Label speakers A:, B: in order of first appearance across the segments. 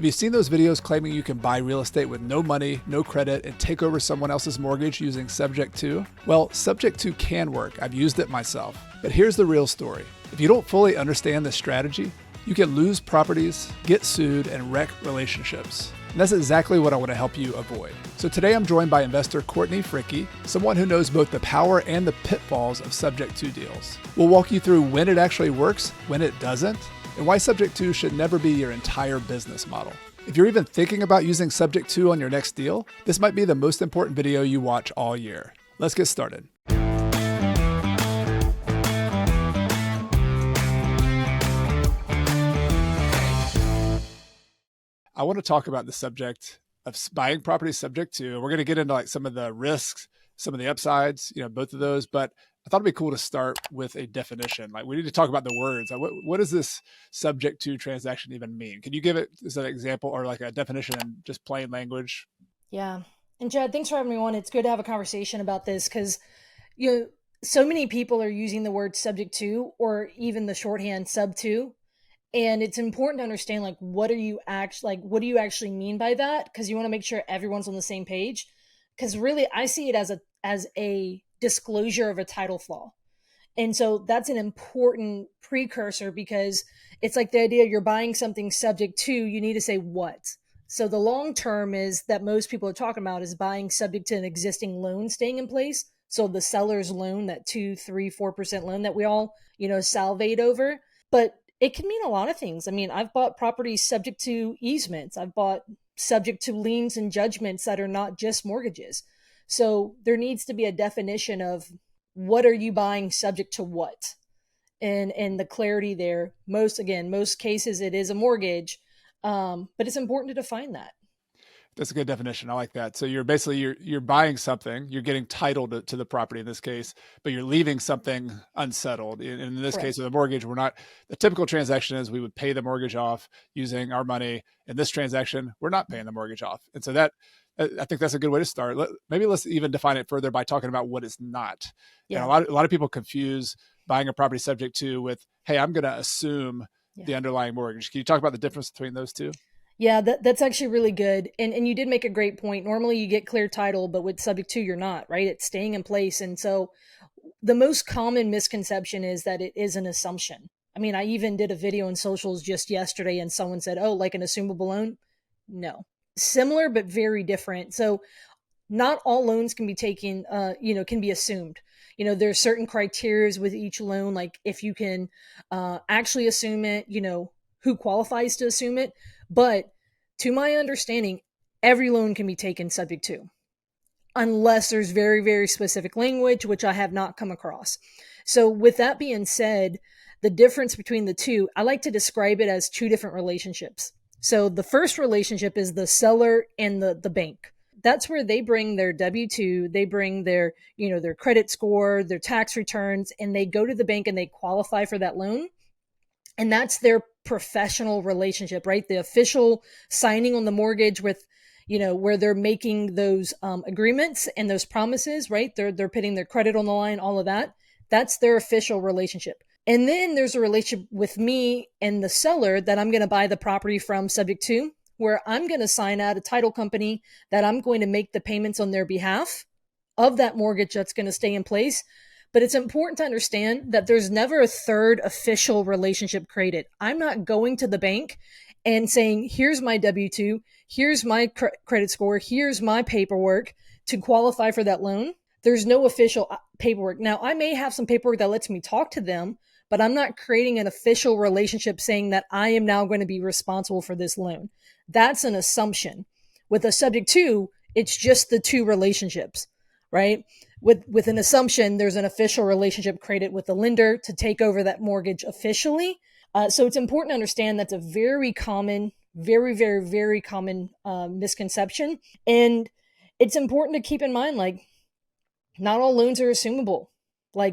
A: Have you seen those videos claiming you can buy real estate with no money, no credit, and take over someone else's mortgage using Subject to? Well, Subject to can work. I've used it myself. But here's the real story. If you don't fully understand this strategy, you can lose properties, get sued, and wreck relationships. And that's exactly what I want to help you avoid. So today I'm joined by investor Courtney, someone who knows both the power and the pitfalls of Subject to deals. We'll walk you through when it actually works, when it doesn't, and why Subject to should never be your entire business model. If you're even thinking about using Subject to on your next deal, this might be the most important video you watch all year. Let's get started. I want to talk about the subject of buying property subject to. We're going to get into like some of the risks, some of the upsides, both of those. But I thought it'd be cool to start with a definition. Like we need to talk about the words. Like what does this subject to transaction even mean? Can you give it as an example or like a definition in just plain language?
B: Yeah. And Jed, thanks for having me on. It's good to have a conversation about this because, so many people are using the word subject to or even the shorthand sub to. And it's important to understand, what do you actually mean by that? Because you want to make sure everyone's on the same page. Because really, I see it as a disclosure of a title flaw. And so that's an important precursor because it's like the idea you're buying something subject to, you need to say what. So the long term is that most people are talking about is buying subject to an existing loan staying in place. So the seller's loan, that 2, 3, 4% loan that we all, salivate over. But it can mean a lot of things. I mean, I've bought properties subject to easements. I've bought subject to liens and judgments that are not just mortgages. So there needs to be a definition of what are you buying subject to what? And the clarity there. Most cases it is a mortgage, but it's important to define that.
A: That's a good definition. I like that. So you're basically, you're buying something, you're getting title to the property in this case, but you're leaving something unsettled. In this
B: Correct.
A: case with a mortgage, the typical transaction is we would pay the mortgage off using our money. In this transaction, we're not paying the mortgage off. And so I think that's a good way to start. Maybe let's even define it further by talking about what it's not.
B: Yeah.
A: And a lot of people confuse buying a property subject to with, hey, I'm going to assume the underlying mortgage. Can you talk about the difference between those two?
B: Yeah, that's actually really good. And you did make a great point. Normally you get clear title, but with subject to, you're not, right? It's staying in place. And so the most common misconception is that it is an assumption. I mean, I even did a video in socials just yesterday and someone said, oh, like an assumable loan? No. Similar, but very different. So not all loans can be taken, can be assumed. There's certain criteria with each loan, like if you can actually assume it, who qualifies to assume it. But to my understanding, every loan can be taken subject to, unless there's very, very specific language, which I have not come across. So with that being said, the difference between the two, I like to describe it as two different relationships. So the first relationship is the seller and the bank. That's where they bring their W-2, they bring their, their credit score, their tax returns, and they go to the bank and they qualify for that loan. And that's their professional relationship, right? The official signing on the mortgage with, where they're making those agreements and those promises, right? They're putting their credit on the line, all of that. That's their official relationship. And then there's a relationship with me and the seller that I'm going to buy the property from subject to, where I'm going to sign out a title company that I'm going to make the payments on their behalf of that mortgage that's going to stay in place. But it's important to understand that there's never a third official relationship created. I'm not going to the bank and saying, here's my W-2, here's my credit score, here's my paperwork to qualify for that loan. There's no official paperwork. Now, I may have some paperwork that lets me talk to them, but I'm not creating an official relationship saying that I am now going to be responsible for this loan. That's an assumption. With a subject to, it's just the two relationships, right? With an assumption, there's an official relationship created with the lender to take over that mortgage officially. So it's important to understand that's a very common, very, very, very common misconception. And it's important to keep in mind, not all loans are assumable.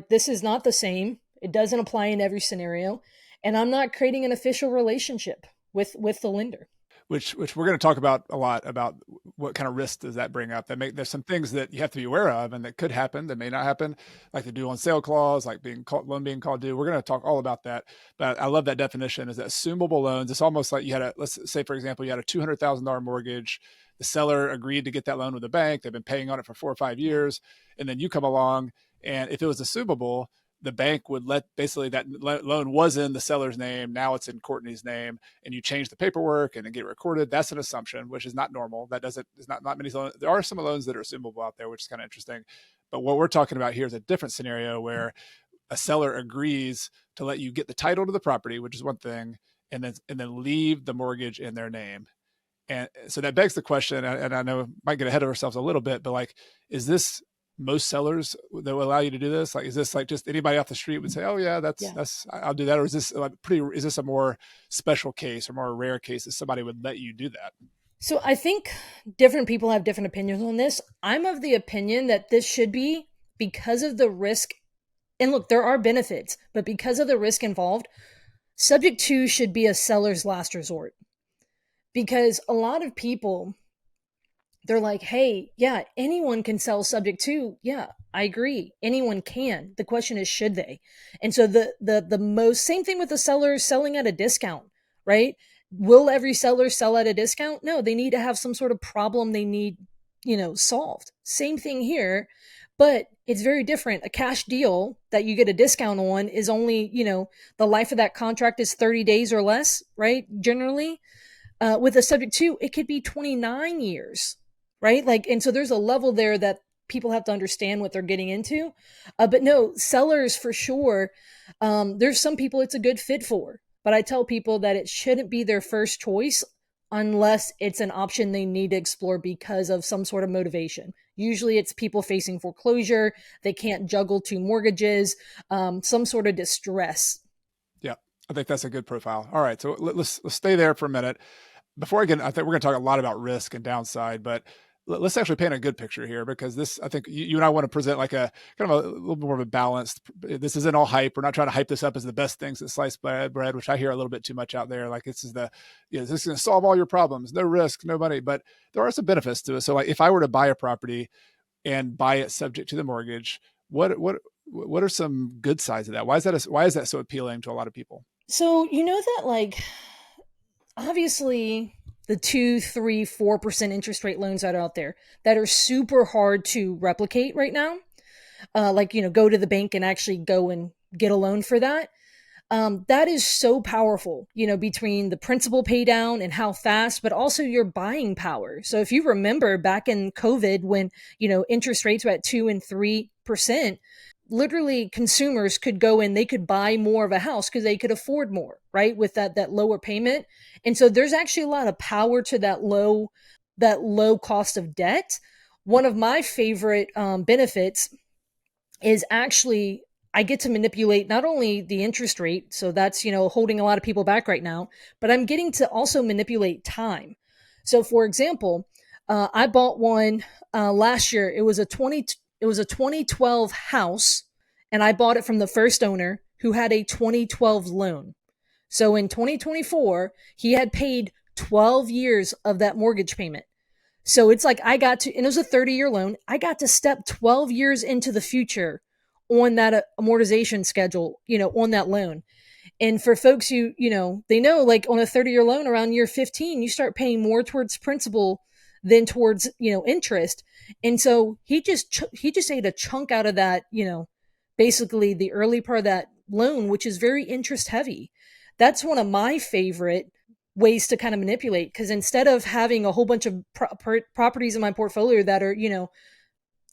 B: This is not the same. It doesn't apply in every scenario. And I'm not creating an official relationship with the lender.
A: Which we're going to talk about a lot about what kind of risk does that bring up? There's some things that you have to be aware of and that could happen, that may not happen, like the due on sale clause, like loan being called due. We're going to talk all about that. But I love that definition, is that assumable loans. It's almost like let's say, for example, you had a $200,000 mortgage. The seller agreed to get that loan with the bank. They've been paying on it for 4 or 5 years. And then you come along, and if it was assumable, the bank would let basically that loan was in the seller's name. Now it's in Courtney's name, and you change the paperwork and then get it recorded. That's an assumption, which is not normal. There's not many loans. There are some loans that are assumable out there, which is kind of interesting. But what we're talking about here is a different scenario where a seller agrees to let you get the title to the property, which is one thing, and then leave the mortgage in their name. And so that begs the question, and I know we might get ahead of ourselves a little bit, but like, is this most sellers that will allow you to do this? Like, is this like just anybody off the street would say, oh yeah, that's, I'll do that? Or is this is this a more special case or more rare case that somebody would let you do that?
B: So I think different people have different opinions on this. I'm of the opinion that this should be, because of the risk. And look, there are benefits, but because of the risk involved, subject to should be a seller's last resort. Because a lot of people, they're like, hey, yeah, anyone can sell subject to. Yeah, I agree. Anyone can. The question is, should they? And so the most same thing with the sellers selling at a discount, right? Will every seller sell at a discount? No, they need to have some sort of problem they need, solved. Same thing here, but it's very different. A cash deal that you get a discount on is only, the life of that contract is 30 days or less, right? Generally, with a subject to, it could be 29 years. Right? And so there's a level there that people have to understand what they're getting into. But no, sellers for sure. There's some people it's a good fit for, but I tell people that it shouldn't be their first choice unless it's an option they need to explore because of some sort of motivation. Usually it's people facing foreclosure. They can't juggle 2 mortgages, some sort of distress.
A: Yeah, I think that's a good profile. All right. So let's stay there for a minute. Before I think we're going to talk a lot about risk and downside, but let's actually paint a good picture here, because this, I think you and I want to present like a kind of a little more of a balanced. This isn't all hype. We're not trying to hype this up as the best things at sliced bread, which I hear a little bit too much out there. Like this is this is going to solve all your problems. No risk, no money, but there are some benefits to it. So like if I were to buy a property and buy it subject to the mortgage, what are some good sides of that? Why is that so appealing to a lot of people?
B: So that obviously the 2, 3, 4% interest rate loans that are out there that are super hard to replicate right now. Go to the bank and actually go and get a loan for that. That is so powerful, between the principal pay down and how fast, but also your buying power. So if you remember back in COVID when, interest rates were at 2 and 3%, literally consumers could go in, they could buy more of a house because they could afford more, right? With that lower payment. And so there's actually a lot of power to that low cost of debt. One of my favorite benefits is actually I get to manipulate not only the interest rate, so that's, holding a lot of people back right now, but I'm getting to also manipulate time. So for example, I bought one last year. It was a 2012 house, and I bought it from the first owner who had a 2012 loan. So in 2024, he had paid 12 years of that mortgage payment. So it's like and it was a 30-year loan. I got to step 12 years into the future on that amortization schedule, on that loan. And for folks who, they know, like on a 30-year loan around year 15, you start paying more towards principal than towards, interest. And so he just ate a chunk out of that, basically the early part of that loan, which is very interest heavy. That's one of my favorite ways to kind of manipulate, because instead of having a whole bunch of properties in my portfolio that are,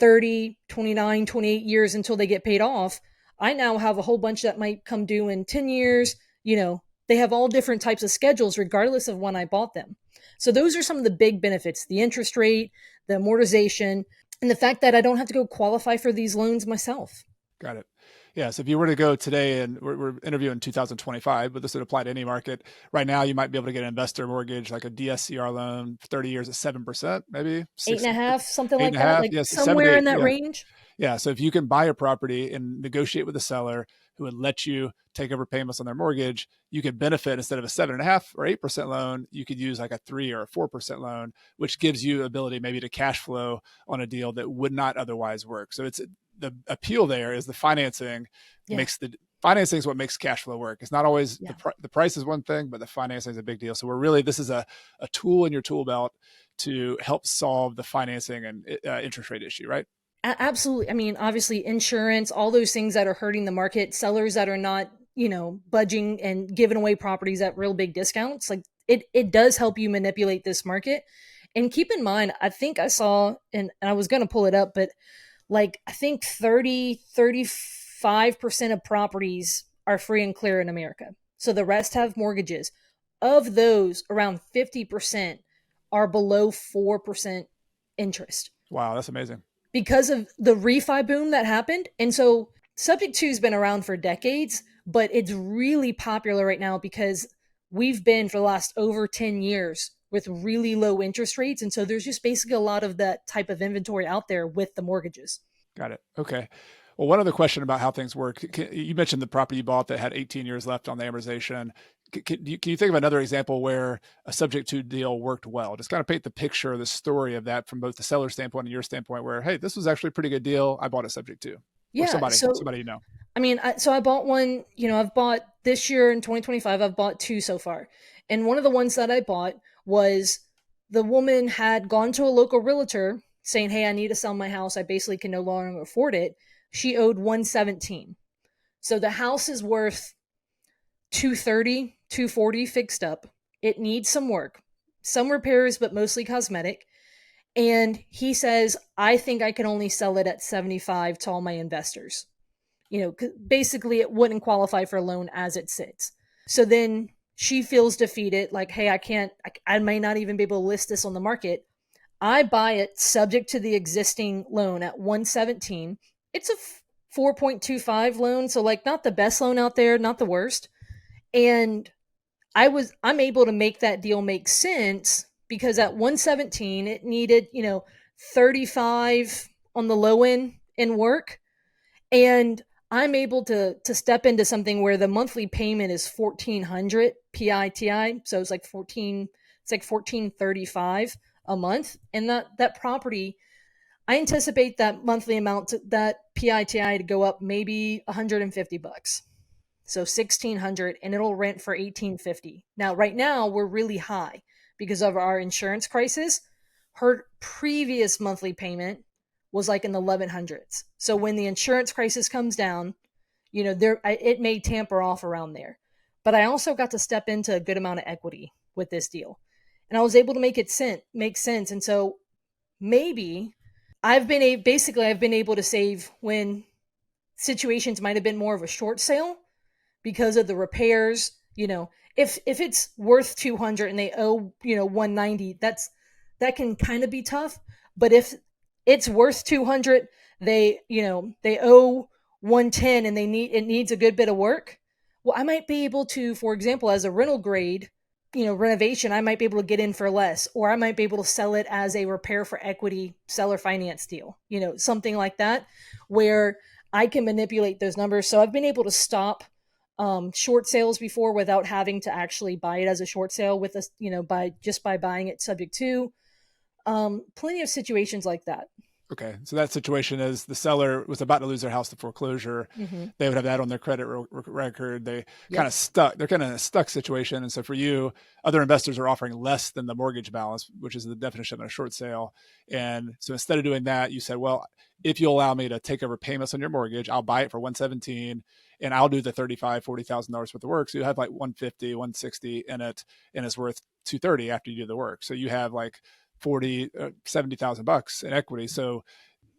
B: 30, 29, 28 years until they get paid off, I now have a whole bunch that might come due in 10 years. They have all different types of schedules regardless of when I bought them. So those are some of the big benefits: the interest rate, the amortization, and the fact that I don't have to go qualify for these loans myself.
A: Got it. Yeah. So if you were to go today, and we're interviewing 2025, but this would apply to any market right now, you might be able to get an investor mortgage, like a DSCR loan for 30 years at 7%, maybe
B: 8.5%, something like that,
A: yes,
B: somewhere
A: 7, 8,
B: in that range.
A: Yeah. So if you can buy a property and negotiate with the seller, who would let you take over payments on their mortgage. You could benefit, instead of a 7.5 or 8% loan, you could use like a 3 or a 4% loan, which gives you ability maybe to cash flow on a deal that would not otherwise work. So it's the appeal there is the financing makes the financing is what makes cash flow work. It's not always the price is one thing, but the financing is a big deal. So this is a tool in your tool belt to help solve the financing and interest rate issue, right?
B: Absolutely. I mean, obviously insurance, all those things that are hurting the market, sellers that are not, budging and giving away properties at real big discounts. Like it does help you manipulate this market. And keep in mind, I think I saw, and I was going to pull it up, but like, I think 35% of properties are free and clear in America. So the rest have mortgages. Of those, around 50% are below 4% interest.
A: Wow, that's amazing.
B: Because of the refi boom that happened. And so Subject 2 has been around for decades, but it's really popular right now because we've been for the last over 10 years with really low interest rates. And so there's just basically a lot of that type of inventory out there with the mortgages.
A: Got it. Okay. Well, one other question about how things work. You mentioned the property you bought that had 18 years left on the amortization. Can you think of another example where a Subject 2 deal worked well? Just kind of paint the picture, the story of that from both the seller standpoint and your standpoint, where, hey, this was actually a pretty good deal. I bought a Subject 2.
B: Yeah.
A: Or somebody you know.
B: I mean, so I bought one, I've bought this year in 2025, I've bought 2 so far. And one of the ones that I bought was the woman had gone to a local realtor saying, hey, I need to sell my house. I basically can no longer afford it. She owed 117. So the house is worth 230, 240 fixed up. It needs some work, some repairs, but mostly cosmetic. And he says, I think I can only sell it at 75 to all my investors. Basically it wouldn't qualify for a loan as it sits. So then she feels defeated, like, hey, I may not even be able to list this on the market. I buy it subject to the existing loan at 117. It's a 4.25 loan. So like not the best loan out there, not the worst. And I'm able to make that deal make sense because at 117, it needed, 35 on the low end in work. And I'm able to step into something where the monthly payment is 1,400 PITI. So it's like 1,435 a month. And that property, I anticipate that monthly amount, that PITI to go up maybe $150. So 1,600, and it'll rent for 1,850. Now, right now we're really high because of our insurance crisis. Her previous monthly payment was like in the 1,100s. So when the insurance crisis comes down, it may tamper off around there. But I also got to step into a good amount of equity with this deal, and I was able to make it make sense. And so maybe I've been able to save when situations might have been more of a short sale because of the repairs. If it's worth 200 and they owe 190, that can kind of be tough. But if it's worth 200, they owe 110 and it needs a good bit of work, well, I might be able to, for example, as a rental grade renovation, I might be able to get in for less, or I might be able to sell it as a repair for equity seller finance deal, something like that, where I can manipulate those numbers. So I've been able to stop short sales before without having to actually buy it as a short sale with us, by buying it subject to. Plenty of situations like that.
A: Okay. So that situation is the seller was about to lose their house to foreclosure. Mm-hmm. They would have that on their credit record. They kind of stuck. They're kind of in a stuck situation. And so for you, other investors are offering less than the mortgage balance, which is the definition of a short sale. And so instead of doing that, you said, well, if you'll allow me to take over payments on your mortgage, I'll buy it for 117 and I'll do the $40,000 worth of work. So you have like 150, 160 in it, and it's worth 230 after you do the work. So you have like $70,000 in equity. So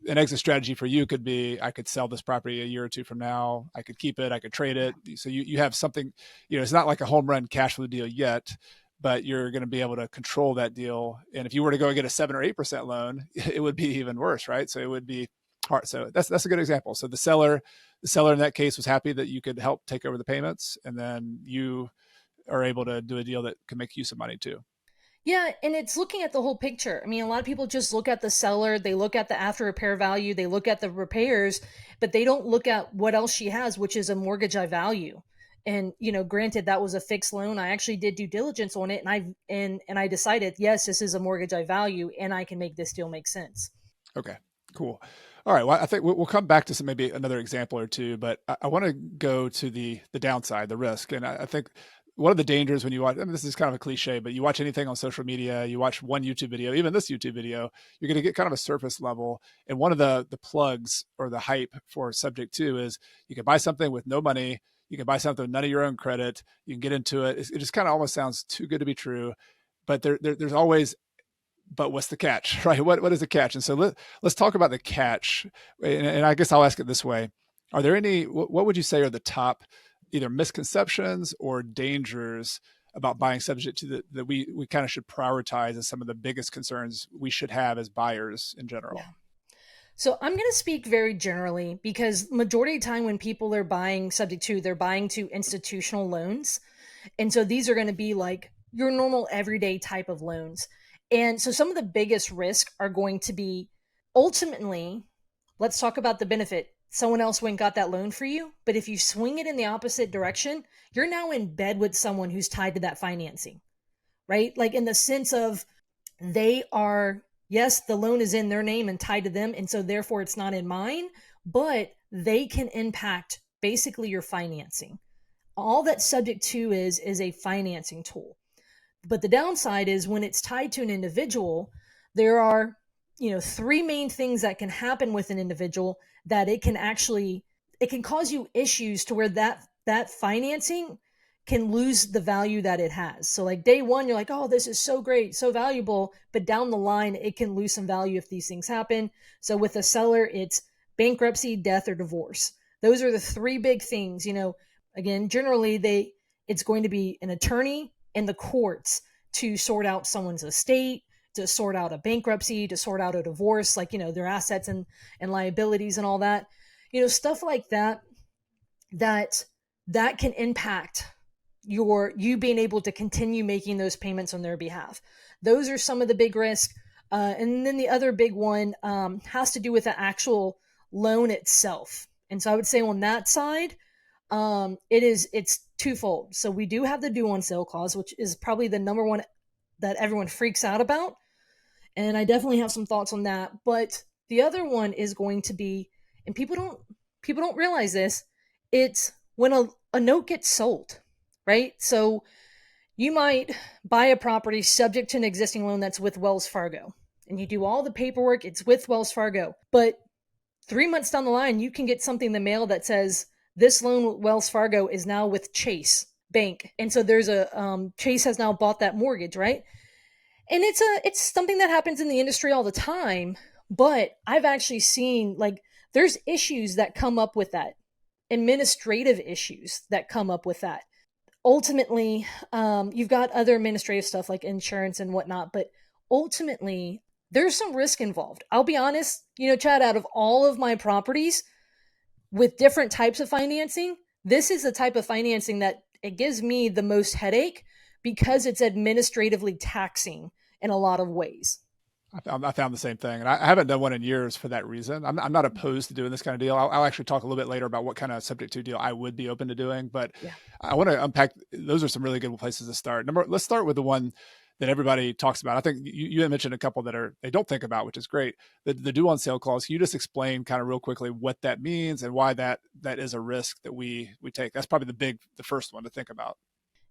A: an exit strategy for you could be, I could sell this property a year or two from now. I could keep it. I could trade it. So you have something, it's not like a home run cash flow deal yet, but you're going to be able to control that deal. And if you were to go and get a 7 or 8% loan, it would be even worse, right? So it would be hard. So that's a good example. So the seller in that case was happy that you could help take over the payments, and then you are able to do a deal that can make you some money too.
B: Yeah, and it's looking at the whole picture. I mean, a lot of people just look at the seller, they look at the after repair value, they look at the repairs, but they don't look at what else she has, which is a mortgage I value. And granted, that was a fixed loan. I actually did due diligence on it, and I decided, yes, this is a mortgage I value, and I can make this deal make sense.
A: Okay, cool. All right. Well, I think we'll come back to some maybe another example or two, but I want to go to the downside, the risk, and I think one of the dangers when you watch, I mean, this is kind of a cliche, but you watch anything on social media, you watch one YouTube video, even this YouTube video, you're going to get kind of a surface level. And one of the plugs or the hype for subject to is you can buy something with no money. You can buy something with none of your own credit. You can get into it. It just kind of almost sounds too good to be true. But there's always, but what's the catch, right? What is the catch? And so let's talk about the catch. And I guess I'll ask it this way. Are there any, what would you say are the top either misconceptions or dangers about buying subject to that we kind of should prioritize as some of the biggest concerns we should have as buyers in general?
B: Yeah. So I'm going to speak very generally because majority of the time when people are buying subject to, they're buying to institutional loans. And so these are going to be like your normal everyday type of loans. And so some of the biggest risks are going to be ultimately, let's talk about the benefit. Someone else went and got that loan for you. But if you swing it in the opposite direction, you're now in bed with someone who's tied to that financing, right? Like in the sense of they are, yes, the loan is in their name and tied to them. And so therefore it's not in mine, but they can impact basically your financing. All that subject to is a financing tool. But the downside is when it's tied to an individual, there are, three main things that can happen with an individual that it can cause you issues to where that financing can lose the value that it has. So like day one, you're like, oh, this is so great, so valuable. But down the line, it can lose some value if these things happen. So with a seller, it's bankruptcy, death, or divorce. Those are the three big things. Again, generally it's going to be an attorney and the courts to sort out someone's estate, to sort out a bankruptcy, to sort out a divorce, like, their assets and liabilities and all that, stuff like that, that can impact you being able to continue making those payments on their behalf. Those are some of the big risks. And then the other big one has to do with the actual loan itself. And so I would say on that side, it's twofold. So we do have the due on sale clause, which is probably the number one that everyone freaks out about. And I definitely have some thoughts on that. But the other one is going to be, and people don't realize this, it's when a note gets sold, right? So you might buy a property subject to an existing loan that's with Wells Fargo, and you do all the paperwork, it's with Wells Fargo. But 3 months down the line, you can get something in the mail that says this loan with Wells Fargo is now with Chase Bank. And so there's Chase has now bought that mortgage, right? And it's something that happens in the industry all the time, but I've actually seen like there's issues that come up with that, administrative issues that come up with that. Ultimately, you've got other administrative stuff like insurance and whatnot, but ultimately there's some risk involved. I'll be honest, Chad, out of all of my properties with different types of financing, this is the type of financing that it gives me the most headache because it's administratively taxing in a lot of ways.
A: I found the same thing, and I haven't done one in years for that reason. I'm not opposed to doing this kind of deal. I'll actually talk a little bit later about what kind of subject to deal I would be open to doing, but
B: Yeah.
A: I want to unpack. Those are some really good places to start. Let's start with the one that everybody talks about. I think you mentioned a couple that they don't think about, which is great. The due on sale clause. Can you just explain kind of real quickly what that means and why that is a risk that we take? That's probably the first one to think about.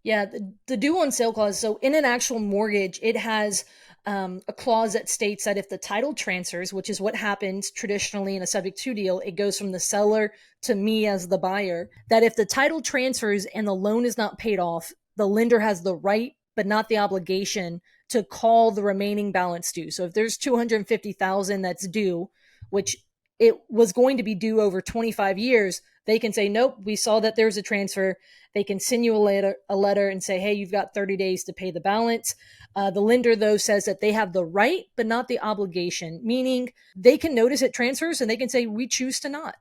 B: Yeah, the due on sale clause. So in an actual mortgage, it has a clause that states that if the title transfers, which is what happens traditionally in a subject to deal, it goes from the seller to me as the buyer, that if the title transfers and the loan is not paid off, the lender has the right, but not the obligation to call the remaining balance due. So if there's 250,000 that's due, which it was going to be due over 25 years, they can say, nope, we saw that there's a transfer. They can send you a letter and say, hey, you've got 30 days to pay the balance. The lender, though, says that they have the right, but not the obligation, meaning they can notice it transfers and they can say, we choose to not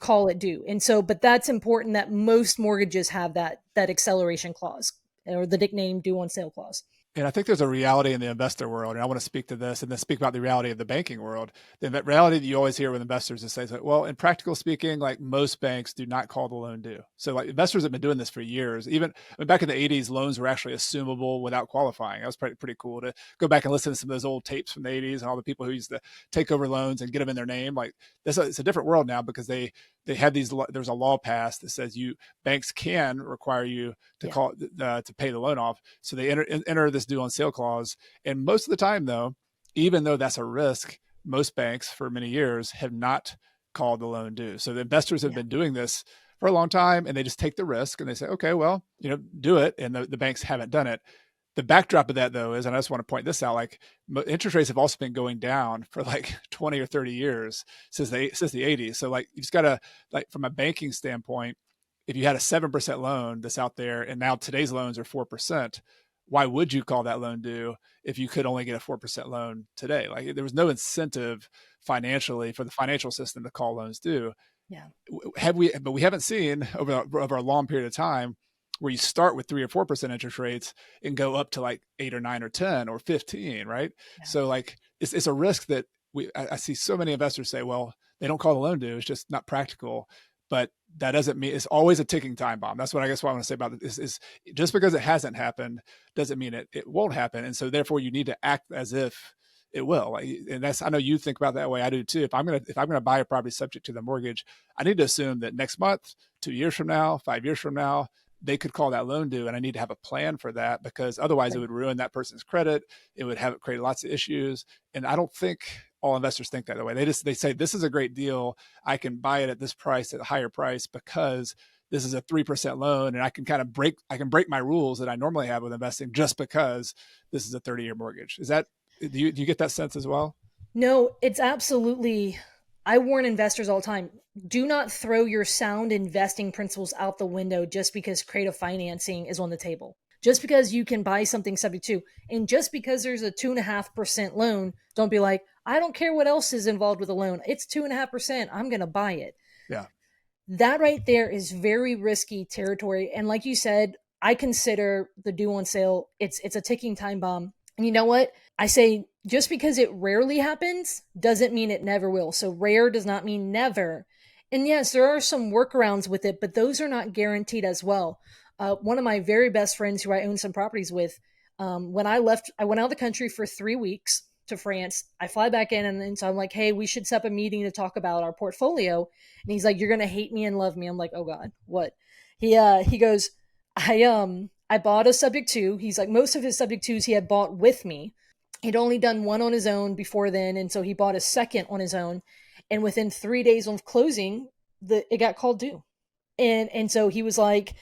B: call it due. And so, but that's important that most mortgages have that acceleration clause or the nickname due on sale clause.
A: And I think there's a reality in the investor world, and I want to speak to this and then speak about the reality of the banking world. The reality that you always hear with investors is say, well, in practical speaking, like most banks do not call the loan due. So like investors have been doing this for years. Even I mean, back in the 80s, loans were actually assumable without qualifying. That was pretty cool to go back and listen to some of those old tapes from the 80s and all the people who used to take over loans and get them in their name. Like it's a different world now because they had there's a law passed that says banks can require you to to pay the loan off. So they enter this due on sale clause. And most of the time, though, even though that's a risk, most banks for many years have not called the loan due. So the investors have been doing this for a long time, and they just take the risk and they say, okay, well, do it. And the banks haven't done it. The backdrop of that, though, is, and I just want to point this out, like interest rates have also been going down for like 20 or 30 years since the 80s. So like you just got to, like from a banking standpoint, if you had a 7% loan that's out there and now today's loans are 4%, why would you call that loan due if you could only get a 4% loan today? Like there was no incentive financially for the financial system to call loans due.
B: Yeah.
A: But we haven't seen over a long period of time where you start with 3 or 4% interest rates and go up to like 8 or 9 or 10 or 15, right? Yeah. So like it's a risk that I see so many investors say, well, they don't call the loan due. It's just not practical. But that doesn't mean it's always a ticking time bomb. That's what I want to say about this is just because it hasn't happened doesn't mean it won't happen. And so therefore you need to act as if it will. Like, and that's, I know you think about that way. I do too. If I'm going to buy a property subject to the mortgage, I need to assume that next month, 2 years from now, 5 years from now, they could call that loan due, and I need to have a plan for that because otherwise it would ruin that person's credit. It would create lots of issues. And I don't think all investors think that way. They say, this is a great deal. I can buy it at this price, at a higher price, because this is a 3% loan. And I can break my rules that I normally have with investing just because this is a 30-year mortgage. Do you get that sense as well?
B: No, it's absolutely, I warn investors all the time, do not throw your sound investing principles out the window just because creative financing is on the table. Just because you can buy something subject to, and just because there's a 2.5% loan, don't be like, I don't care what else is involved with the loan. It's 2.5%. I'm going to buy it.
A: Yeah.
B: That right there is very risky territory. And like you said, I consider the due on sale, it's a ticking time bomb. And you know what? I say just because it rarely happens doesn't mean it never will. So rare does not mean never. And yes, there are some workarounds with it, but those are not guaranteed as well. One of my very best friends who I own some properties with, when I went out of the country for 3 weeks to France. I fly back in, and so I'm like, hey, we should set up a meeting to talk about our portfolio. And he's like, you're going to hate me and love me. I'm like, oh God, what? He goes, I bought a subject to. He's like, most of his subject twos he had bought with me. He'd only done one on his own before then, and so he bought a second on his own. And within 3 days of closing, it got called due. And so he was like,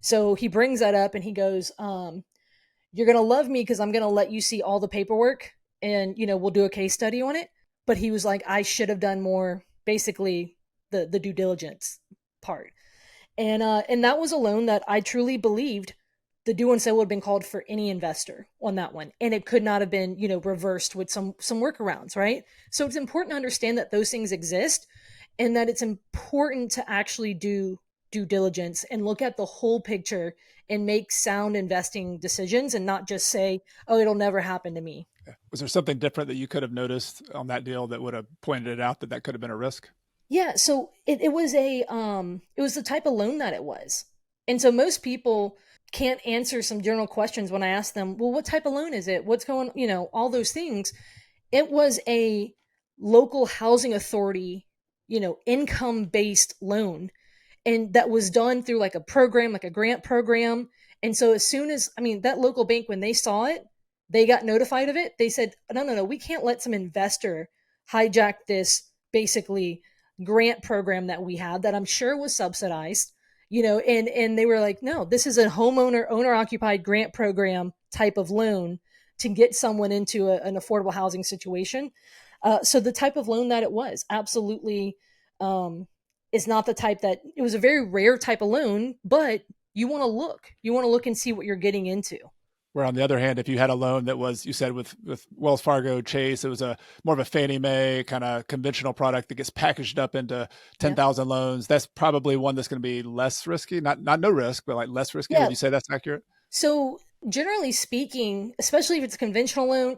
B: so he brings that up and he goes, you're going to love me because I'm going to let you see all the paperwork and, we'll do a case study on it. But he was like, I should have done more, basically the due diligence part. And that was a loan that I truly believed the due on sale would have been called for any investor on that one. And it could not have been, reversed with some workarounds, right? So it's important to understand that those things exist and that it's important to actually do due diligence and look at the whole picture and make sound investing decisions and not just say, oh, it'll never happen to me.
A: Was there something different that you could have noticed on that deal that would have pointed it out that could have been a risk?
B: Yeah. So it was it was the type of loan that it was. And so most people can't answer some general questions when I ask them, well, what type of loan is it? What's going, all those things. It was a local housing authority, income-based loan. And that was done through like a program, like a grant program. And so as soon as, that local bank, when they saw it, they got notified of it. They said, no, we can't let some investor hijack this basically grant program that we had that I'm sure was subsidized, and they were like, no, this is a owner occupied grant program type of loan to get someone into an affordable housing situation. So the type of loan that it was absolutely, is not the type that it was a very rare type of loan, but you want to look and see what you're getting into.
A: Where on the other hand, if you had a loan that was, you said with Wells Fargo, Chase, it was more of a Fannie Mae kind of conventional product that gets packaged up into 10,000 loans. That's probably one that's going to be less risky, not no risk, but like less risky. Yeah. Would you say that's accurate?
B: So Generally speaking, especially if it's a conventional loan,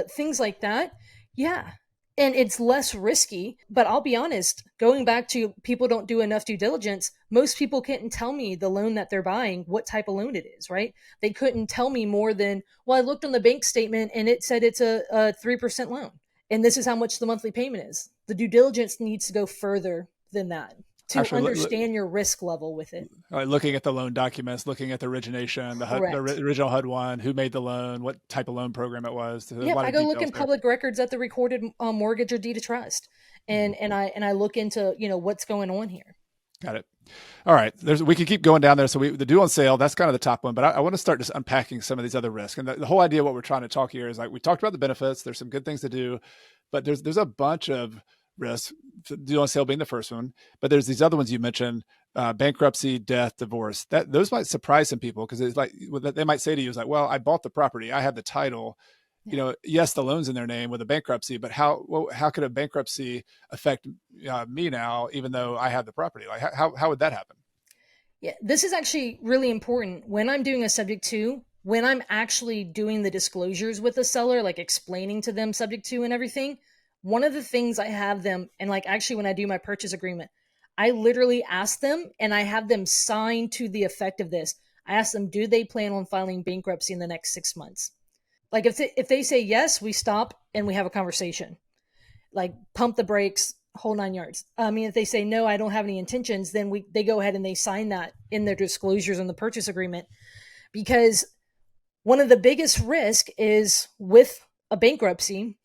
B: things like that, yeah. And it's less risky. But I'll be honest, going back to people don't do enough due diligence, most people couldn't tell me the loan that they're buying, what type of loan it is, right? They couldn't tell me more than, well, I looked on the bank statement and it said it's a 3% loan. And this is how much the monthly payment is. The due diligence needs to go further than that to
A: Actually,
B: understand your risk level with it.
A: looking at the loan documents, looking at the origination, the
B: Correct.
A: original HUD one, who made the loan, what type of loan program it was. There's a
B: Yep,
A: lot
B: I
A: of
B: go look
A: details
B: in
A: there.
B: public records at the recorded mortgage or deed of trust,
A: Mhm.
B: and I look into what's going on here.
A: Got it. All right. We can keep going down there. So the due on sale, that's kind of the top one, but I want to start just unpacking some of these other risks. And the whole idea of what we're trying to talk here is like, we talked about the benefits. There's some good things to do, but there's a bunch of risks, due on sale being the first one, but there's these other ones you mentioned, bankruptcy, death, divorce. Those might surprise some people because it's like, they might say to you is like, well, I bought the property, I have the title,
B: Yeah.
A: yes, the loan's in their name with a bankruptcy, but how could a bankruptcy affect me now, even though I have the property? Like, how would that happen?
B: Yeah, this is actually really important when I'm doing a subject to, when I'm actually doing the disclosures with the seller, like explaining to them subject to and everything. One of the things I have them, and like actually when I do my purchase agreement, I literally ask them and I have them sign to the effect of this. I ask them, do they plan on filing bankruptcy in the next 6 months? Like if they say yes, we stop and we have a conversation. Like pump the brakes, whole 9 yards. I mean, if they say no, I don't have any intentions, then they go ahead and they sign that in their disclosures in the purchase agreement. Because one of the biggest risk is with a bankruptcy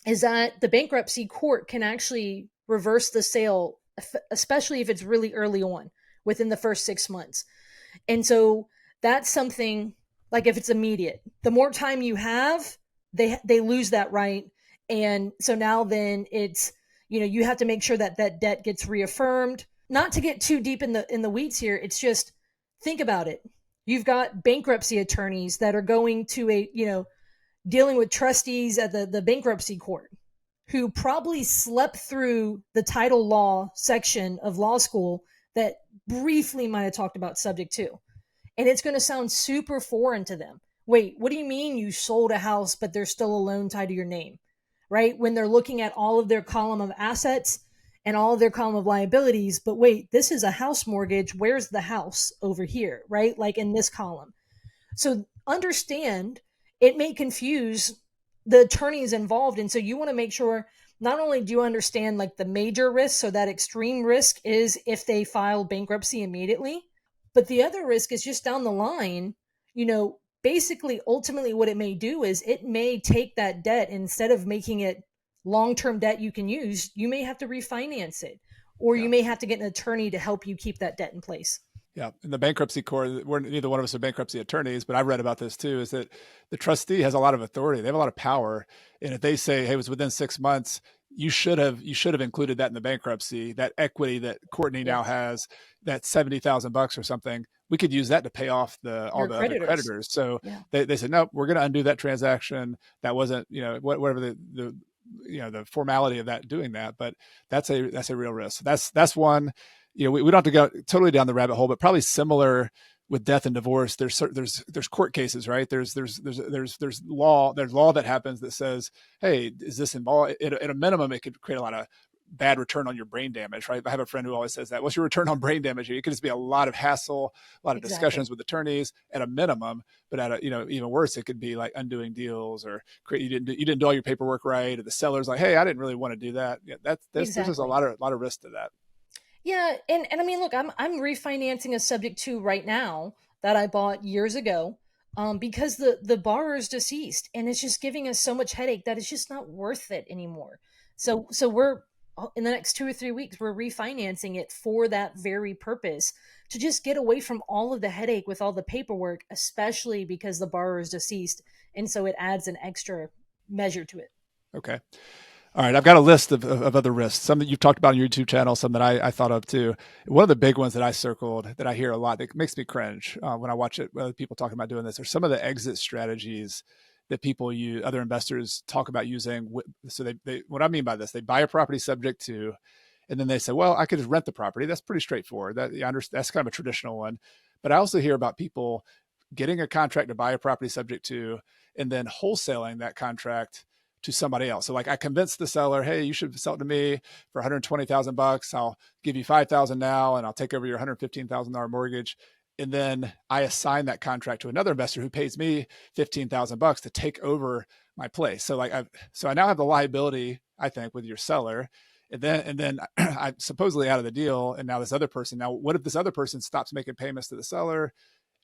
B: is that the bankruptcy court can actually reverse the sale, especially if it's really early on within the first 6 months. And so that's something, like if it's immediate, the more time you have, they lose that right. And so now then it's, you have to make sure that that debt gets reaffirmed. Not to get too deep in the weeds here, it's just think about it. You've got bankruptcy attorneys that are going to dealing with trustees at the bankruptcy court who probably slept through the title law section of law school that briefly might have talked about subject to. And it's going to sound super foreign to them. Wait, what do you mean you sold a house, but there's still a loan tied to your name? Right? When they're looking at all of their column of assets and all of their column of liabilities, but wait, this is a house mortgage. Where's the house over here? Right? Like in this column. So understand it may confuse the attorneys involved. And so you want to make sure not only do you understand like the major risk, so that extreme risk is if they file bankruptcy immediately, but the other risk is just down the line, basically ultimately what it may do is it may take that debt, instead of making it long-term debt you can use, you may have to refinance it, or
A: Yeah.
B: you may have to get an attorney to help you keep that debt in place.
A: Yeah. In the bankruptcy court, we're neither one of us are bankruptcy attorneys, but I've read about this too, is that the trustee has a lot of authority. They have a lot of power. And if they say, hey, it was within 6 months, you should have included that in the bankruptcy, that equity that Courtney now
B: Yes.
A: has, that $70,000 or something. We could use that to pay off all
B: Your
A: the other
B: creditors.
A: creditors. So
B: Yeah.
A: they said, nope, we're going to undo that transaction. That wasn't, whatever the formality of that doing that, but that's a real risk. That's one. We don't have to go totally down the rabbit hole, but probably similar with death and divorce. There's court cases, right? There's law that happens that says, hey, is this involved? At a minimum, it could create a lot of bad return on your brain damage, right? I have a friend who always says that. What's your return on brain damage? It could just be a lot of hassle, a lot of
B: Exactly.
A: discussions with attorneys at a minimum, but at even worse, it could be like undoing deals, or you didn't do all your paperwork right, or the seller's like, hey, I didn't really want to do that. Yeah, there's just a
B: Exactly.
A: lot of risk to that.
B: Yeah, and I mean, look, I'm refinancing a subject to right now that I bought years ago, because the borrower is deceased, and it's just giving us so much headache that it's just not worth it anymore. So we're in the next 2 or 3 weeks we're refinancing it for that very purpose, to just get away from all of the headache with all the paperwork, especially because the borrower is deceased, and so it adds an extra measure to it.
A: Okay. All right, I've got a list of other risks, some that you've talked about on your YouTube channel, some that I thought of too. One of the big ones that I circled that I hear a lot that makes me cringe when I watch it, people talking about doing this, are some of the exit strategies that other investors talk about using. So what I mean by this, they buy a property subject to, and then they say, well, I could just rent the property. That's pretty straightforward. That's kind of a traditional one. But I also hear about people getting a contract to buy a property subject to, and then wholesaling that contract to somebody else. So like I convinced the seller, hey, you should sell it to me for $120,000. I'll give you $5,000 now, and I'll take over your $115,000 mortgage. And then I assign that contract to another investor who pays me $15,000 to take over my place. So like I now have the liability, I think, with your seller. And then I'm supposedly out of the deal. And now this other person, now what if this other person stops making payments to the seller?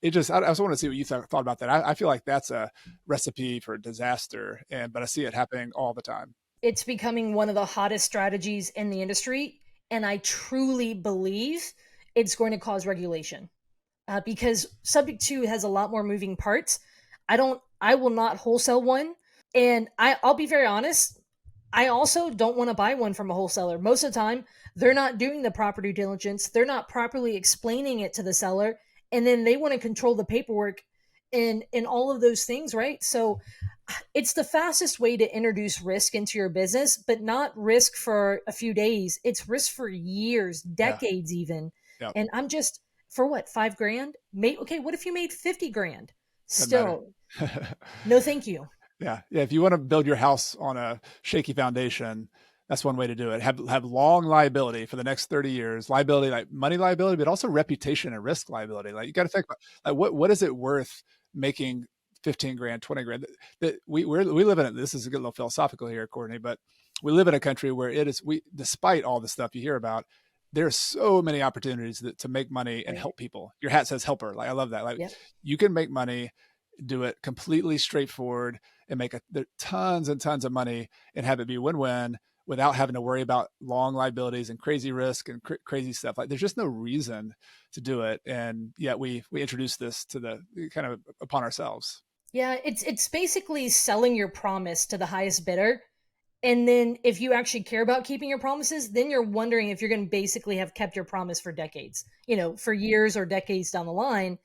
A: I just want to see what you thought about that. I feel like that's a recipe for disaster, but I see it happening all the time.
B: It's becoming one of the hottest strategies in the industry. And I truly believe it's going to cause regulation because subject to has a lot more moving parts. I will not wholesale one. And I'll be very honest. I also don't want to buy one from a wholesaler. Most of the time, they're not doing the proper due diligence. They're not properly explaining it to the seller. And then they want to control the paperwork and all of those things, right? So it's the fastest way to introduce risk into your business, but not risk for a few days. It's risk for years, decades even.
A: Yeah.
B: And I'm just, for what, $5,000? Okay, what if you made 50 grand? Still, no, thank you.
A: Yeah. If you want to build your house on a shaky foundation, that's one way to do it. Have long liability for the next 30 years, liability, like money liability, but also reputation and risk liability. Like you got to think about like, what is it worth making 15 grand, 20 grand? That we live in it. This is a good little philosophical here, Courtney, but we live in a country where despite all the stuff you hear about, there's so many opportunities to make money and help people. Your hat says helper. Like, I love that. Like you can make money, do it completely straightforward and make tons and tons of money and have it be win-win without having to worry about long liabilities and crazy risk and crazy stuff. Like there's just no reason to do it. And yet we introduce this to the kind of upon ourselves.
B: Yeah. It's basically selling your promise to the highest bidder. And then if you actually care about keeping your promises, then you're wondering if you're going to basically have kept your promise for decades, for years or decades down the line.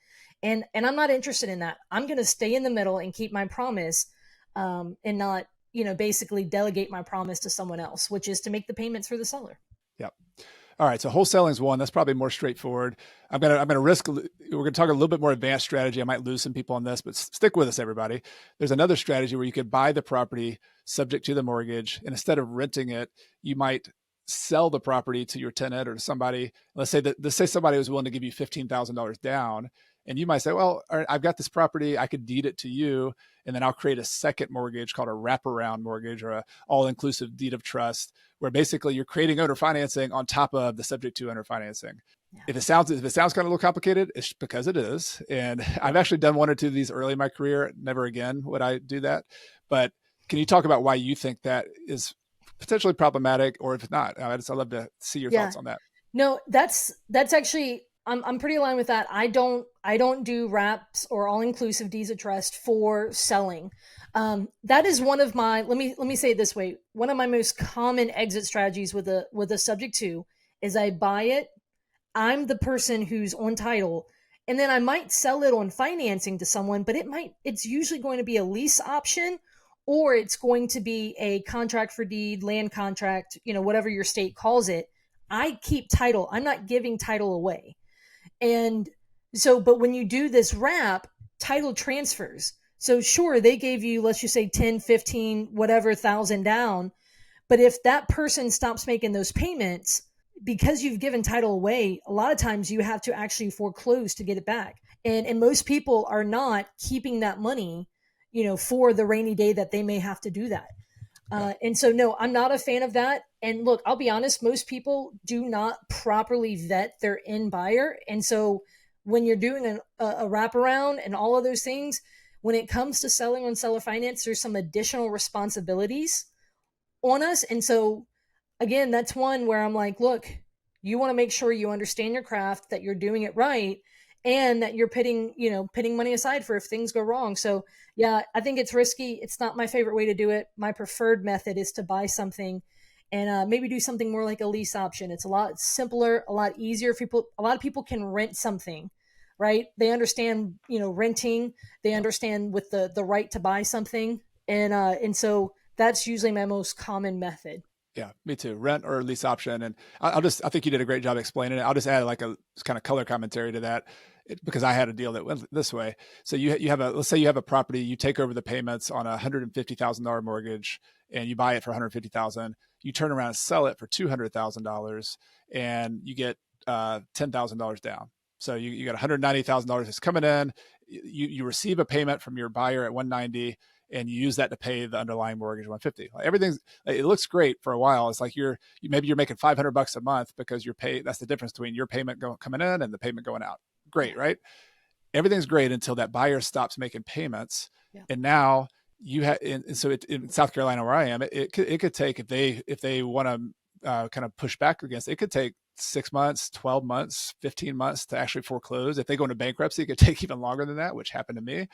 B: And I'm not interested in that. I'm going to stay in the middle and keep my promise and not, basically delegate my promise to someone else, which is to make the payments for the seller.
A: Yep. All right. So wholesaling is one. That's probably more straightforward. I'm going to risk, we're going to talk a little bit more advanced strategy. I might lose some people on this, but stick with us, everybody. There's another strategy where you could buy the property subject to the mortgage. And instead of renting it, you might sell the property to your tenant or to somebody. Let's say somebody was willing to give you $15,000 down. And you might say, well, all right, I've got this property. I could deed it to you. And then I'll create a second mortgage called a wraparound mortgage or a all-inclusive deed of trust, where basically you're creating owner financing on top of the subject to owner financing. Yeah. If it sounds kind of a little complicated, it's because it is. And I've actually done one or two of these early in my career. Never again would I do that. But can you talk about why you think that is potentially problematic, or if not? I'd love to see your thoughts on that.
B: No, that's actually, I'm pretty aligned with that. I don't do wraps or all-inclusive deeds of trust for selling. That is one of my, let me say it this way. One of my most common exit strategies with a subject to is I buy it. I'm the person who's on title, and then I might sell it on financing to someone, but it's usually going to be a lease option, or it's going to be a contract for deed, land contract, whatever your state calls it. I keep title. I'm not giving title away. And so, but when you do this wrap, title transfers. So sure, they gave you, let's just say 10, 15, whatever thousand down. But if that person stops making those payments, because you've given title away, a lot of times you have to actually foreclose to get it back. And most people are not keeping that money, for the rainy day that they may have to do that. And so, no, I'm not a fan of that. And look, I'll be honest, most people do not properly vet their end buyer. And so when you're doing a wraparound and all of those things, when it comes to selling on seller finance, there's some additional responsibilities on us. And so again, that's one where I'm like, look, you want to make sure you understand your craft, that you're doing it right, and that you're putting money aside for if things go wrong. So yeah, I think it's risky. It's not my favorite way to do it. My preferred method is to buy something and maybe do something more like a lease option. It's a lot simpler, a lot easier. A lot of people can rent something, right? They understand, renting. They understand with the right to buy something, and so that's usually my most common method.
A: Yeah, me too. Rent or lease option. And I think you did a great job explaining it. I'll just add like a kind of color commentary to that. because I had a deal that went this way. So you have let's say you have a property, you take over the payments on a $150,000 mortgage and you buy it for $150,000. You turn around and sell it for $200,000 and you get $10,000 down. So you got $190,000 that's coming in. You receive a payment from your buyer at 190, and you use that to pay the underlying mortgage 150. Like everything's, it looks great for a while. It's like maybe you're making $500 a month because you're paid. That's the difference between your payment coming in and the payment going out. Great, right? Everything's great until that buyer stops making payments, and now you have. And so in South Carolina, where I am, it could take, if they want to kind of push back against it, could take 6 months, 12 months, 15 months to actually foreclose. If they go into bankruptcy, it could take even longer than that, which happened to me.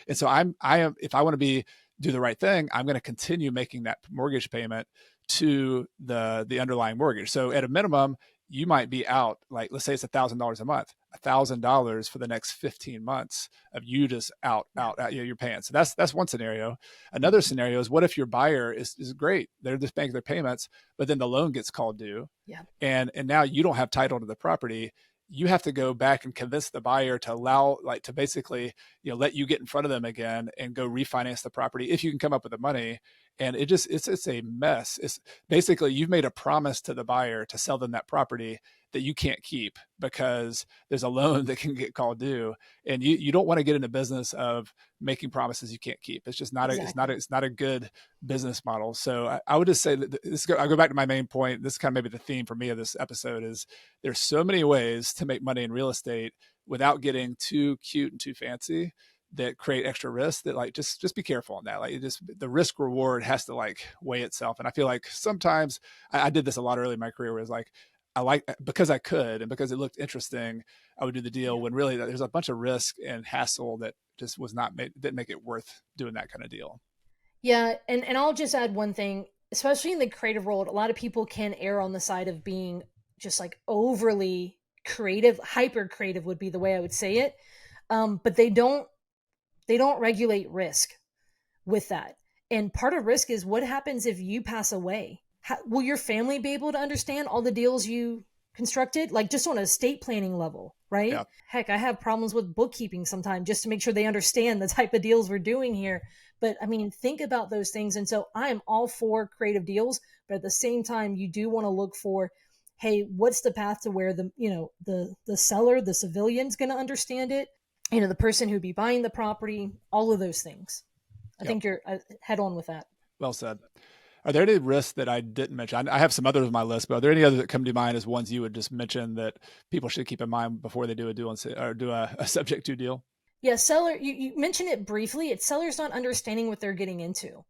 A: And so if I want to do the right thing, I'm going to continue making that mortgage payment to the underlying mortgage. So at a minimum, you might be out, like, let's say it's $1,000 a month, $1,000 for the next 15 months of you just out, you're paying. So that's one scenario. Another scenario is, what if your buyer is great? They're just making their payments, but then the loan gets called due.
B: Yeah.
A: And now you don't have title to the property. You have to go back and convince the buyer to basically, let you get in front of them again and go refinance the property if you can come up with the money. And it's a mess. It's basically, you've made a promise to the buyer to sell them that property that you can't keep because there's a loan that can get called due. And you don't want to get in the business of making promises you can't keep. It's just not it's not a good business model. So I would just say that I'll go back to my main point. This is kind of maybe the theme for me of this episode is, there's so many ways to make money in real estate without getting too cute and too fancy that create extra risk, that like, just be careful on that. Like, the risk reward has to weigh itself. And I feel like sometimes I did this a lot early in my career, where it's like, because I could, and because it looked interesting, I would do the deal, when really there's a bunch of risk and hassle that just didn't make it worth doing that kind of deal.
B: Yeah. And I'll just add one thing, especially in the creative world, a lot of people can err on the side of being just like overly creative. Hyper creative would be the way I would say it. But they don't regulate risk with that. And part of risk is, what happens if you pass away? Will your family be able to understand all the deals you constructed? Like, just on a estate planning level, right? Yeah. Heck, I have problems with bookkeeping sometimes just to make sure they understand the type of deals we're doing here. But I mean, think about those things. And so I am all for creative deals, but at the same time, you do want to look for, hey, what's the path to where the seller, the civilian's going to understand it? The person who'd be buying the property, all of those things. I think you're head on with that.
A: Well said. Are there any risks that I didn't mention? I have some others on my list, but are there any others that come to mind as ones you would just mention that people should keep in mind before they do a subject to deal?
B: Yeah, seller, you mentioned it briefly. It's sellers not understanding what they're getting into.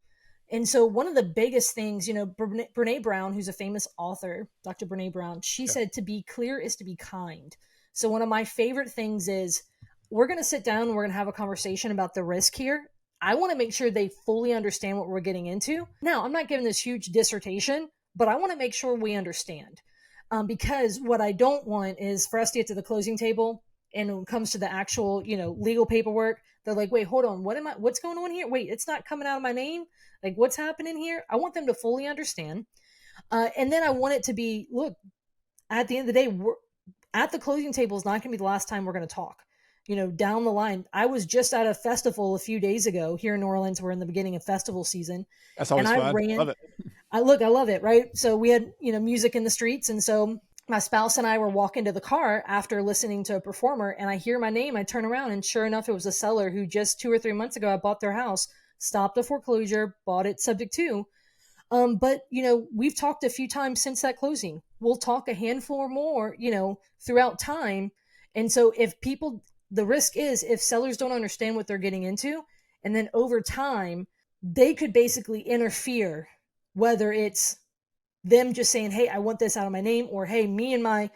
B: And so one of the biggest things, Brene Brown, who's a famous author, Dr. Brene Brown, she said, to be clear is to be kind. So one of my favorite things is, we're going to sit down and we're going to have a conversation about the risk here. I want to make sure they fully understand what we're getting into. Now, I'm not giving this huge dissertation, but I want to make sure we understand. Because what I don't want is for us to get to the closing table, and when it comes to the actual, legal paperwork, they're like, wait, hold on. What's going on here? Wait, it's not coming out of my name. Like, what's happening here? I want them to fully understand. And then I want it to be, look, at the end of the day, we're at the closing table is not going to be the last time we're going to talk. Down the line. I was just at a festival a few days ago here in New Orleans. We're in the beginning of festival season.
A: That's always fun. I love it.
B: I love it, right? So we had, music in the streets. And so my spouse and I were walking to the car after listening to a performer, and I hear my name. I turn around, and sure enough, it was a seller who just 2 or 3 months ago, I bought their house, stopped a foreclosure, bought it subject to. But, we've talked a few times since that closing. We'll talk a handful or more, throughout time. And so the risk is, if sellers don't understand what they're getting into, and then over time, they could basically interfere, whether it's them just saying, hey, I want this out of my name, or, hey, me and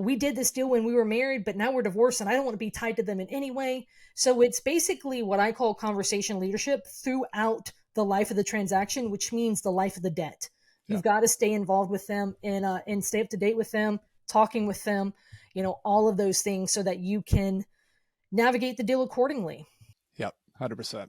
B: we did this deal when we were married, but now we're divorced and I don't want to be tied to them in any way. So it's basically what I call conversation leadership throughout the life of the transaction, which means the life of the debt. You've got to stay involved with them and stay up to date with them, talking with them, all of those things, so that you can navigate the deal accordingly.
A: Yep, 100%.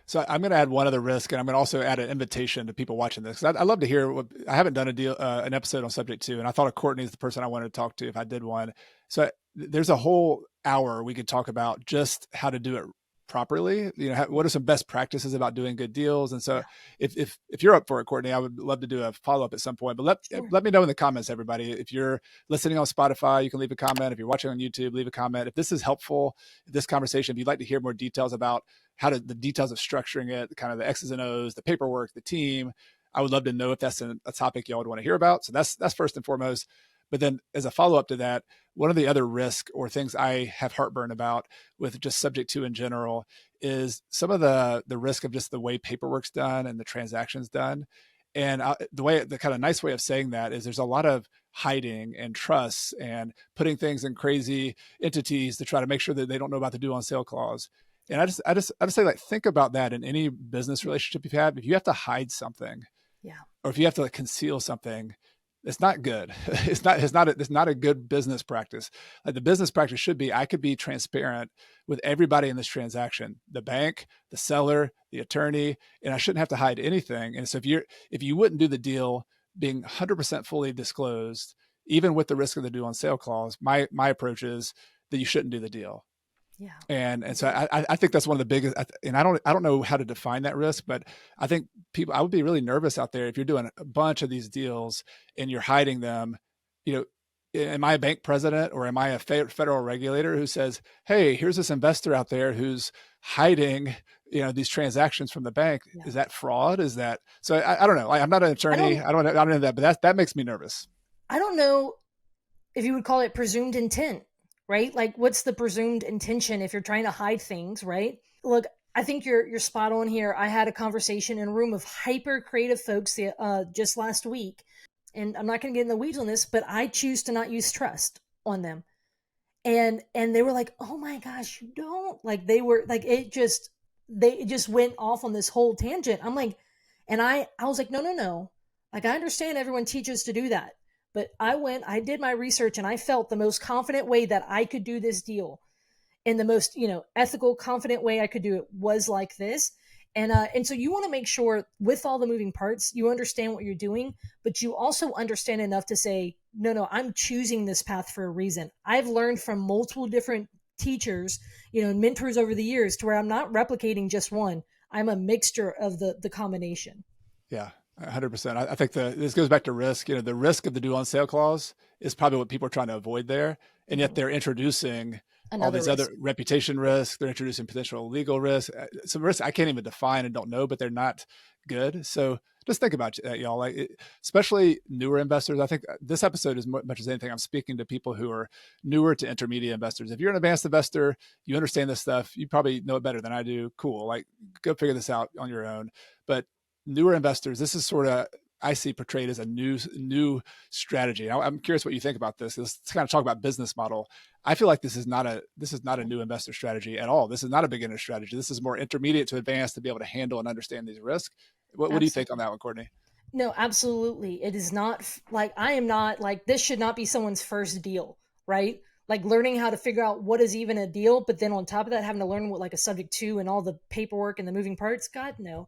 A: So I'm going to add one other risk, and I'm going to also add an invitation to people watching this. I'd love to hear. I haven't done an episode on subject to, and I thought of Courtney as the person I wanted to talk to if I did one. So there's a whole hour we could talk about just how to do it properly. What are some best practices about doing good deals? And so
B: Yeah.
A: if you're up for it, Courtney, I would love to do a follow-up at some point, but
B: Sure.
A: let me know in the comments, everybody. If you're listening on Spotify, you can leave a comment. If you're watching on YouTube, leave a comment. If this is helpful, this conversation, if you'd like to hear more details about the details of structuring it, kind of the X's and O's, the paperwork, the team, I would love to know if that's a topic y'all would want to hear about. So that's first and foremost. But then as a follow-up to that, one of the other risk or things I have heartburn about with just subject to in general is some of the risk of just the way paperwork's done and the transactions done. And the kind of nice way of saying that is there's a lot of hiding and trusts and putting things in crazy entities to try to make sure that they don't know about the due on sale clause. And I just say, like, think about that in any business relationship you've had. If you have to hide something,
B: Yeah.
A: or if you have to conceal something, it's not good. It's not a good business practice. Like, the business practice should be, I could be transparent with everybody in this transaction, the bank, the seller, the attorney, and I shouldn't have to hide anything. And so if you wouldn't do the deal being 100% fully disclosed, even with the risk of the due on sale clause, my approach is that you shouldn't do the deal.
B: Yeah.
A: And so I think that's one of the biggest, and I don't know how to define that risk, but I think I would be really nervous out there if you're doing a bunch of these deals and you're hiding them. Am I a bank president, or am I a federal regulator who says, hey, here's this investor out there who's hiding, these transactions from the bank?
B: Yeah.
A: Is that fraud? Is that, so I don't know. I'm not an attorney. I don't know that, but that makes me nervous.
B: I don't know if you would call it presumed intent, right? Like, what's the presumed intention if you're trying to hide things, right? Look, I think you're spot on here. I had a conversation in a room of hyper creative folks just last week, and I'm not going to get in the weeds on this, but I choose to not use trust on them. And they were like, "Oh my gosh, you don't." Like, they were like, they just went off on this whole tangent. I'm like, and I was like, no. Like, I understand everyone teaches to do that. But I did my research, and I felt the most confident way that I could do this deal, in the most, ethical, confident way I could do it, was like this. And so you want to make sure, with all the moving parts, you understand what you're doing, but you also understand enough to say, no, I'm choosing this path for a reason. I've learned from multiple different teachers, and mentors over the years, to where I'm not replicating just one. I'm a mixture of the combination.
A: Yeah. 100%. I think this goes back to risk. The risk of the due on sale clause is probably what people are trying to avoid there. And yet they're introducing all these other reputation risks. They're introducing potential legal risk. Some risks I can't even define and don't know, but they're not good. So just think about that, y'all. Especially newer investors. I think this episode, as much as anything, I'm speaking to people who are newer to intermediate investors. If you're an advanced investor, you understand this stuff, you probably know it better than I do. Cool. Go figure this out on your own. But newer investors, this is sort of, I see, portrayed as a new strategy. I'm curious what you think about this. Let's kind of talk about business model. I feel like this is not a new investor strategy at all. This is not a beginner strategy. This is more intermediate to advanced to be able to handle and understand these risks. What do you think on that one, Courtney?
B: No, absolutely. It is not like, I am not like, this should not be someone's first deal, right? Like, learning how to figure out what is even a deal, but then on top of that, having to learn what, like, a subject to and all the paperwork and the moving parts. God, no.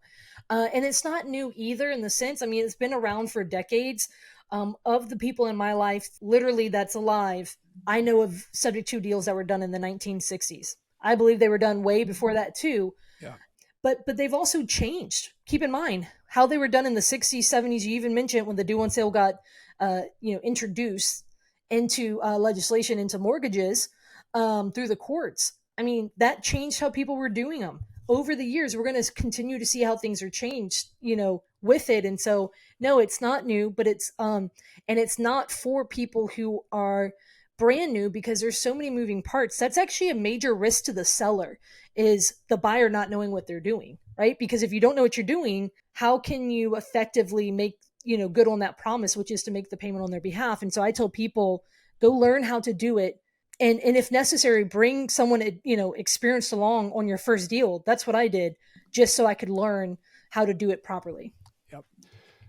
B: And it's not new either, in the sense, I mean, it's been around for decades. Of the people in my life, literally, that's alive, I know of subject to deals that were done in the 1960s. I believe they were done way before that too.
A: Yeah.
B: But they've also changed. Keep in mind how they were done in the 60s, 70s. You even mentioned when the due on sale got introduced into legislation, into mortgages, through the courts. I mean, that changed how people were doing them. Over the years, we're going to continue to see how things are changed, with it. And so, no, it's not new, but it's and it's not for people who are brand new, because there's so many moving parts. That's actually a major risk to the seller, is the buyer not knowing what they're doing, right? Because if you don't know what you're doing, how can you effectively make, good on that promise, which is to make the payment on their behalf? And so I tell people, go learn how to do it. And if necessary, bring someone, experienced along on your first deal. That's what I did, just so I could learn how to do it properly.
A: Yep.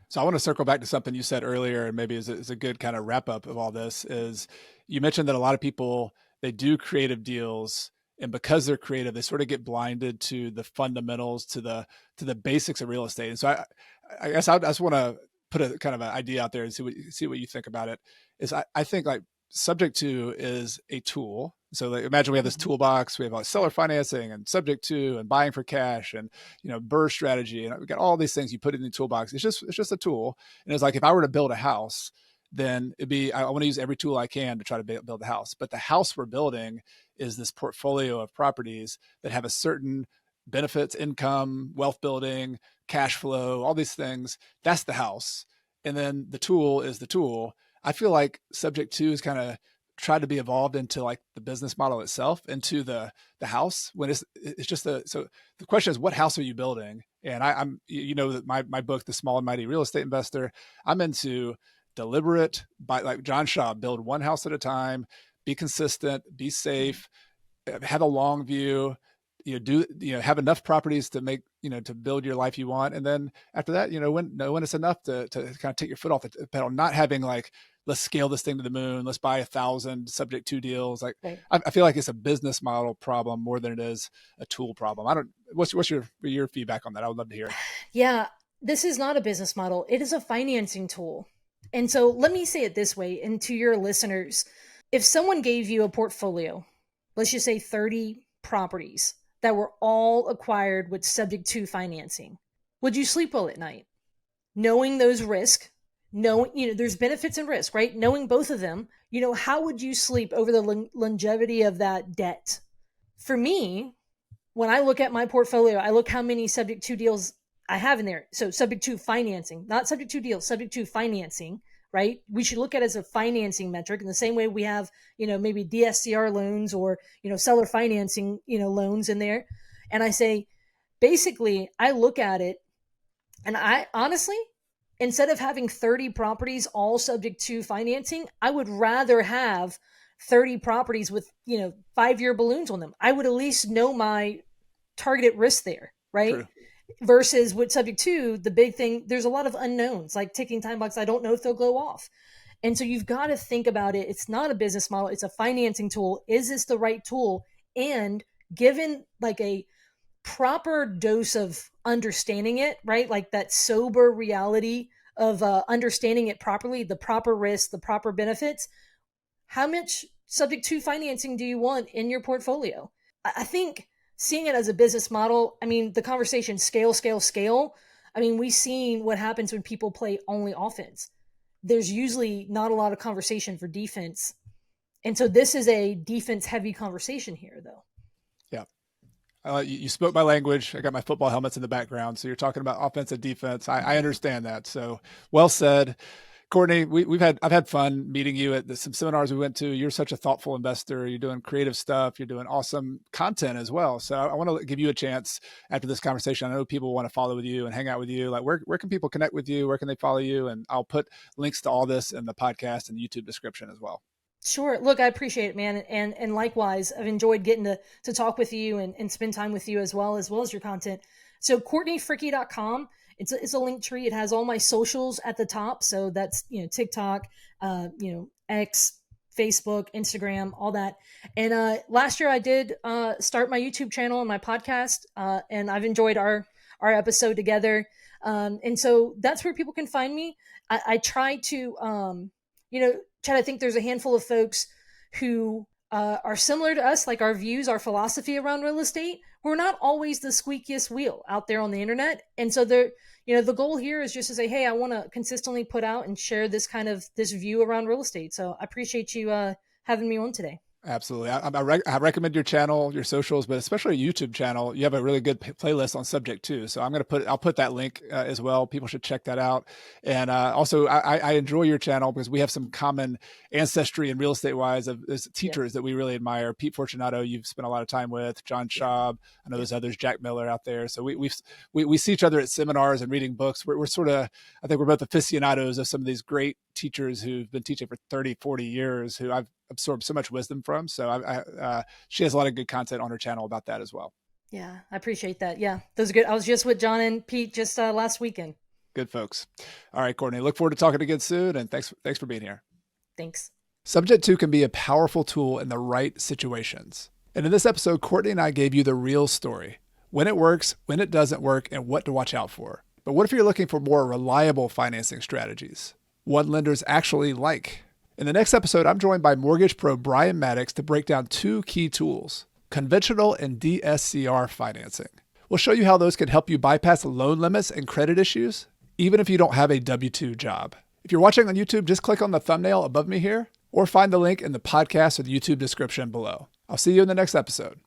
A: So I want to circle back to something you said earlier, and maybe is a good kind of wrap up of all this. Is you mentioned that a lot of people, they do creative deals, and because they're creative, they sort of get blinded to the fundamentals, to the basics of real estate. And so I guess I just want to put a kind of an idea out there and see what you think about it. Is I think, like, subject to is a tool. So like, imagine we have this toolbox. We have like seller financing and subject to and buying for cash and, BRRRR strategy. And we got all these things you put in the toolbox. It's just a tool. And it's like, if I were to build a house, then I want to use every tool I can to try to build a house. But the house we're building is this portfolio of properties that have a certain benefits, income, wealth building, cash flow, all these things. That's the house. And then the tool is the tool. I feel like subject to is kind of tried to be evolved into like the business model itself, into the house, when it's just so the question is, what house are you building? And I'm that my book, The Small and Mighty Real Estate Investor, I'm into deliberate, by like John Shaw, build one house at a time, be consistent, be safe, have a long view, have enough properties to make, to build your life you want. And then after that, when it's enough to kind of take your foot off the pedal, not having like, let's scale this thing to the moon, let's buy 1,000 subject to deals. Like, right. I feel like it's a business model problem more than it is a tool problem. What's your feedback on that? I would love to hear it.
B: Yeah, this is not a business model. It is a financing tool. And so let me say it this way, and to your listeners, if someone gave you a portfolio, let's just say 30 properties that were all acquired with subject to financing, would you sleep well at night? Knowing those risks, there's benefits and risk, right? Knowing both of them, how would you sleep over the longevity of that debt? For me, when I look at my portfolio, I look how many subject to deals I have in there. So subject to financing, not subject to deals, subject to financing, right? We should look at it as a financing metric in the same way we have, maybe DSCR loans or, seller financing, loans in there. And I say, basically, I look at it and I honestly, instead of having 30 properties all subject to financing, I would rather have 30 properties with, 5-year balloons on them. I would at least know my targeted risk there, right? True. Versus with subject to, the big thing, there's a lot of unknowns, like ticking time box. I don't know if they'll go off. And so you've got to think about it. It's not a business model. It's a financing tool. Is this the right tool? And given like a proper dose of understanding it, right? Like that sober reality of understanding it properly, the proper risks, the proper benefits. How much subject to financing do you want in your portfolio? I think seeing it as a business model, the conversation scale. We've seen what happens when people play only offense. There's usually not a lot of conversation for defense. And so this is a defense heavy conversation here, though.
A: Yeah. You spoke my language. I got my football helmets in the background. So you're talking about offensive defense. I understand that. So well said. Courtney, I've had fun meeting you at some seminars we went to. You're such a thoughtful investor. You're doing creative stuff. You're doing awesome content as well. So I want to give you a chance after this conversation. I know people want to follow with you and hang out with you. Like where can people connect with you? Where can they follow you? And I'll put links to all this in the podcast and YouTube description as well.
B: Sure. Look, I appreciate it, man. And likewise, I've enjoyed getting to talk with you and spend time with you as well as your content. So CourtneyFricky.com. It's a link tree. It has all my socials at the top. So that's, TikTok, X, Facebook, Instagram, all that. And last year I did start my YouTube channel and my podcast, and I've enjoyed our episode together. And so that's where people can find me. I try to, Chad, I think there's a handful of folks who are similar to us, like our views, our philosophy around real estate. We're not always the squeakiest wheel out there on the internet. And so the goal here is just to say, hey, I want to consistently put out and share this view around real estate. So I appreciate you having me on today.
A: Absolutely. I recommend your channel, your socials, but especially your YouTube channel. You have a really good playlist on subject to. So I'll put that link as well. People should check that out. And also I enjoy your channel because we have some common ancestry and real estate wise of teachers that we really admire. Pete Fortunato, you've spent a lot of time with. John Schaub. I know there's others, Jack Miller out there. So we see each other at seminars and reading books. We're sort of, I think we're both aficionados of some of these great teachers who've been teaching for 30, 40 years, who I've absorbed so much wisdom from. So she has a lot of good content on her channel about that as well.
B: Yeah, I appreciate that. Yeah, those are good. I was just with John and Pete just last weekend.
A: Good folks. All right, Courtney, look forward to talking again soon. And thanks for being here.
B: Thanks.
A: Subject to can be a powerful tool in the right situations. And in this episode, Courtney and I gave you the real story: when it works, when it doesn't work, and what to watch out for. But what if you're looking for more reliable financing strategies? What lenders actually like? In the next episode, I'm joined by mortgage pro Brian Maddox to break down 2 key tools, conventional and DSCR financing. We'll show you how those can help you bypass loan limits and credit issues, even if you don't have a W-2 job. If you're watching on YouTube, just click on the thumbnail above me here, or find the link in the podcast or the YouTube description below. I'll see you in the next episode.